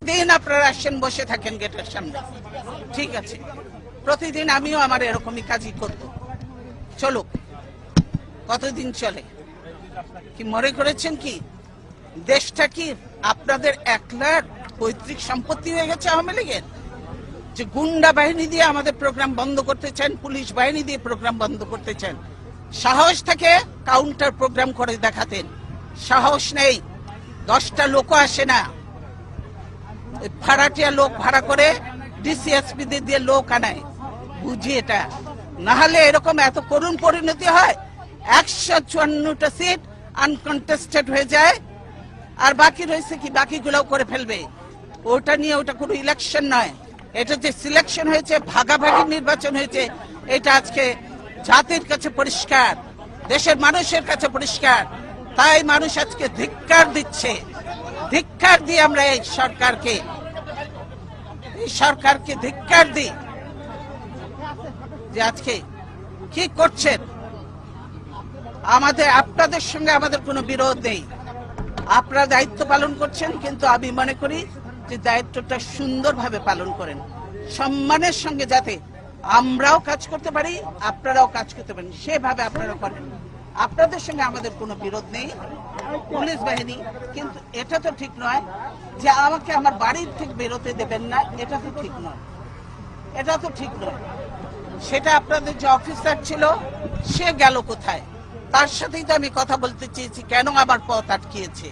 দিন আপনারা আসেন, বসে থাকেন গেটের সামনে, ঠিক আছে, প্রতিদিন আমিও আমার এরকমই কাজই করব, চলুক, কতদিন চলে? কি মনে করেছেন কি দেশটা কি আপনাদের একলার পৈতৃক সম্পত্তি হয়ে গেছে আওয়ামী লীগের? যে গুন্ডা বাহিনী দিয়ে আমাদের প্রোগ্রাম বন্ধ করতে চান, পুলিশ বাহিনী দিয়ে প্রোগ্রাম বন্ধ করতে চান। সাহস থেকে কাউন্টার প্রোগ্রাম করে দেখাতেন, সাহস নেই। 10টা লোক আসে না, ভাড়াটিয়া লোক ভাড়া করে ডিসিএসপি দিয়ে লোক আনায়, বুঝি এটা। না হলে এরকম এত করুণ পরিণতি হয়, 154টা সিট আনকন্টেস্টেড হয়ে যায়, আর বাকি রয়েছে কি, বাকিগুলোও করে ফেলবে। ওটা নিয়ে ওটা কোনো ইলেকশন নয়, এটা যে সিলেকশন হয়েছে, ভাগাভাগি নির্বাচন হয়েছে, এটা আজকে জাতির কাছে পরিষ্কার, দেশের মানুষের কাছে পরিষ্কার। তাই মানুষ আজকে ধিক্কার দিচ্ছে, ধিক্কার দিয়ে আমরা এই সরকারকে ধিক্কার দিই যে আজকে কি করছেন। আপনাদের সঙ্গে আমাদের কোনো বিরোধ নেই, আপনারা দায়িত্ব পালন করছেন, কিন্তু আমি মনে করি যে দায়িত্বটা সুন্দরভাবে পালন করেন, সম্মানের সঙ্গে, যাতে আমরাও কাজ করতে পারি, আপনারাও কাজ করতে পারেন, সেভাবে আপনারা করেন। আপনাদের সঙ্গে আমাদের কোনো বিরোধ নেই, পুলিশ বাহিনী, কিন্তু এটা তো ঠিক নয় যে আমাকে আমার বাড়ির থেকে বেরোতে দেবেন না, এটা তো ঠিক নয়, এটা তো ঠিক নয়। সেটা আপনাদের যে অফিসার ছিল সে গেল কোথায়? তার সাথেই তো আমি কথা বলতে চেয়েছি, কেন আমার পথ আটকিয়েছে,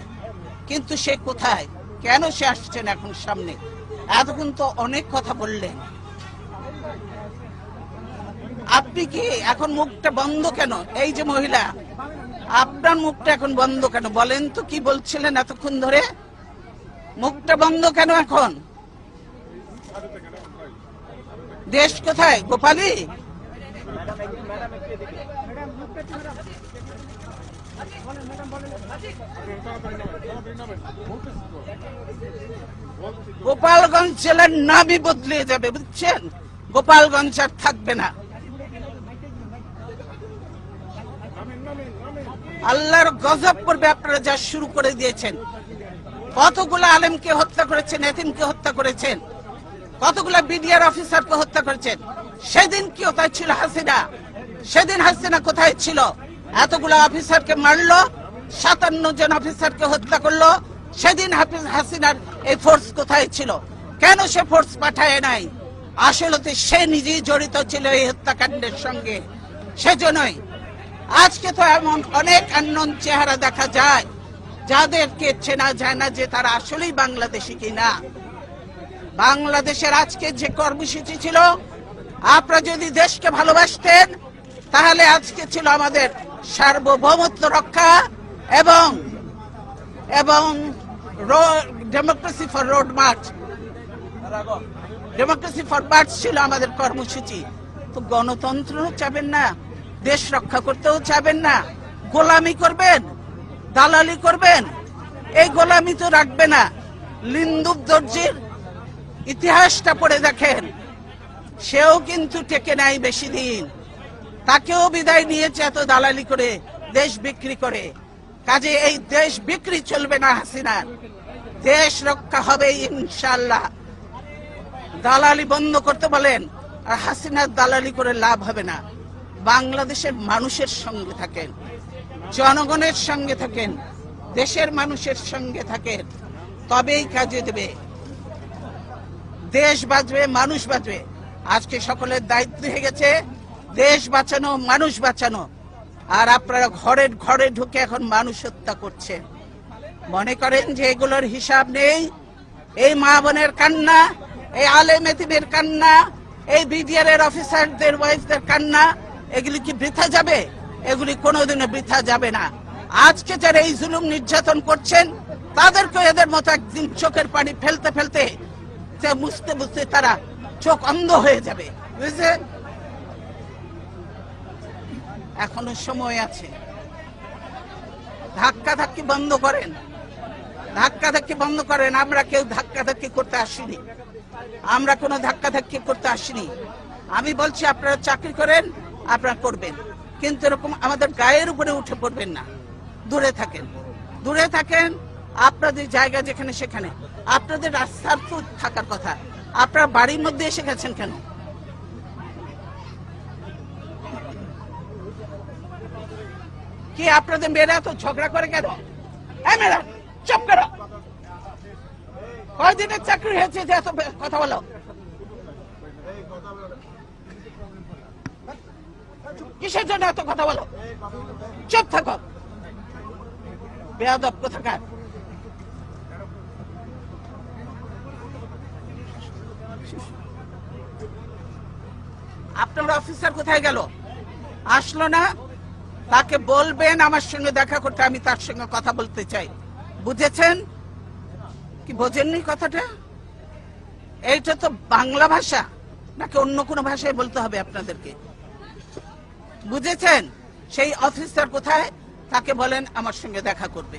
কিন্তু সে কোথায়, কেন সে আসছেন এখন সামনে? এতক্ষণ তো অনেক কথা বললেন, আপনি কি এখন মুখটা বন্ধ কেন? এই যে মহিলা, আপনার মুখটা এখন বন্ধ কেন বলেন তো? কি বলছিলেন এতক্ষণ ধরে? মুখটা বন্ধ কেন এখন? দেশ কোথায়? গোপালী? গোপালগঞ্জ জেলার নামই বদলে যাবে, বুঝছেন? গোপালগঞ্জ আর থাকবে না। আল্লাহর গজব পড়বে আপনারা যা শুরু করে দিয়েছেন। কতগুলো আলেমকে হত্যা করেছেন, এতিমকে হত্যা করেছেন, কতগুলো বিডিআর অফিসারকে হত্যা করেছেন। সেদিন কি কোথায় ছিল হাসিনা? সেদিন হাসিনা কোথায় ছিল? এতগুলো অফিসারকে মারলো, 57 জন অফিসারকে হত্যা করলো, সেদিন হাসিনার এই ফোর্স কোথায় ছিল? কেন সে ফোর্স পাঠায় নাই? আসলে সে নিজেই জড়িত ছিল এই হত্যাকাণ্ডের সঙ্গে, সেজন্যই আজকে তো এমন অনেক আননোন চেহারা দেখা যায় যাদেরকে চেনা যায় না যে তারা আসলেই বাংলাদেশি কিনা। বাংলাদেশের আজকে যে কর্মসূচি ছিল, আপনারা যদি দেশকে ভালোবাসতেন তাহলে আজকে ছিল আমাদের সার্বভৌমত্ব রক্ষা এবং democracy for road March, democracy for March ছিল আমাদের কর্মসূচি। তো গণতন্ত্র চাবেন না, দেশ রক্ষা করতেও চাবেন না, গোলামি করবেন, দালালি করবেন। এই গোলামি তো রাখবে না। লিন্দুক দর্জির ইতিহাসটা পড়ে দেখেন, সেও কিন্তু টেকে নাই বেশি দিন, তাকেও বিদায় নিয়েছে এত দালালি করে, দেশ বিক্রি করে। কাজে এই দেশ বিক্রি চলবে না হাসিনার, দেশ রক্ষা হবে ইনশাআল্লাহ। দালালি বন্ধ করতে বলেন, আর হাসিনার দালালি করে লাভ হবে না। বাংলাদেশের মানুষের সঙ্গে থাকেন, জনগণের সঙ্গে থাকেন, দেশের মানুষের সঙ্গে থাকেন, তবেই কাজে দেবে, দেশ বাঁচবে, মানুষ বাঁচবে। আজকে সকলের দায়িত্ব হয়ে গেছে দেশ বাঁচানো, মানুষ বাঁচানো। আর আপনারা ঘরে ঘরে ঢুকে এখন মানুষ হত্যা করছেন, মনে করেন যে এগুলোর হিসাব নেই। এই মা বোনের কান্না, এই আলেম এতিমের কান্না, এই বিডিআর এর অফিসারদের ওয়াইফদের কান্না, এগুলি কি বৃথা যাবে? এগুলি কোনোদিনও বৃথা যাবে না। আজকে যারা এই জুলুম নির্যাতন করছেন তাদেরকে এদের মতো একদিন চোখের পানি ফেলতে ফেলতে, বুঝতে বুঝতে তারা চোখ অন্ধ হয়ে যাবে, বুঝলেন? এখনো সময় আছে, ধাক্কা ধাক্কি বন্ধ করেন, ধাক্কা ধাক্কি বন্ধ করেন। আমরা কেউ ধাক্কা ধাক্কি করতে আসিনি, আমরা কোনো ধাক্কা ধাক্কি করতে আসিনি। আমি বলছি আপনারা চাকরি করেন, আপনারা করবেন, কিন্তু এরকম আমাদের গায়ের উপরে উঠে পড়বেন না। দূরে থাকেন, দূরে থাকেন, আপনাদের জায়গা যেখানে সেখানে। আপনাদের রাস্তার তো থাকার কথা, আপনারা বাড়ির মধ্যে এসে গেছেন কেন? কি আপনাদের মেয়েরা তো ঝগড়া করে কেন? মেয়েরা চুপ করো। কয়দিনের চাকরি হয়েছে যে এত কথা বলো? কিসের জন্য এত কথা বলো? চুপ থাকো, বেয়াদব কোথাকার। আপনার অফিসার কোথায় গেল? আসলো না? তাকে বলবেন আমার সঙ্গে দেখা করতে, আমি তার সঙ্গে কথা বলতে চাই। বুঝেছেন কি বোঝেননি কথাটা? এইটা তো বাংলা ভাষা নাকি অন্য কোনো ভাষায় বলতে হবে আপনাদেরকে? বুঝেছেন? সেই অফিসার কোথায়? তাকে বলেন আমার সঙ্গে দেখা করবে।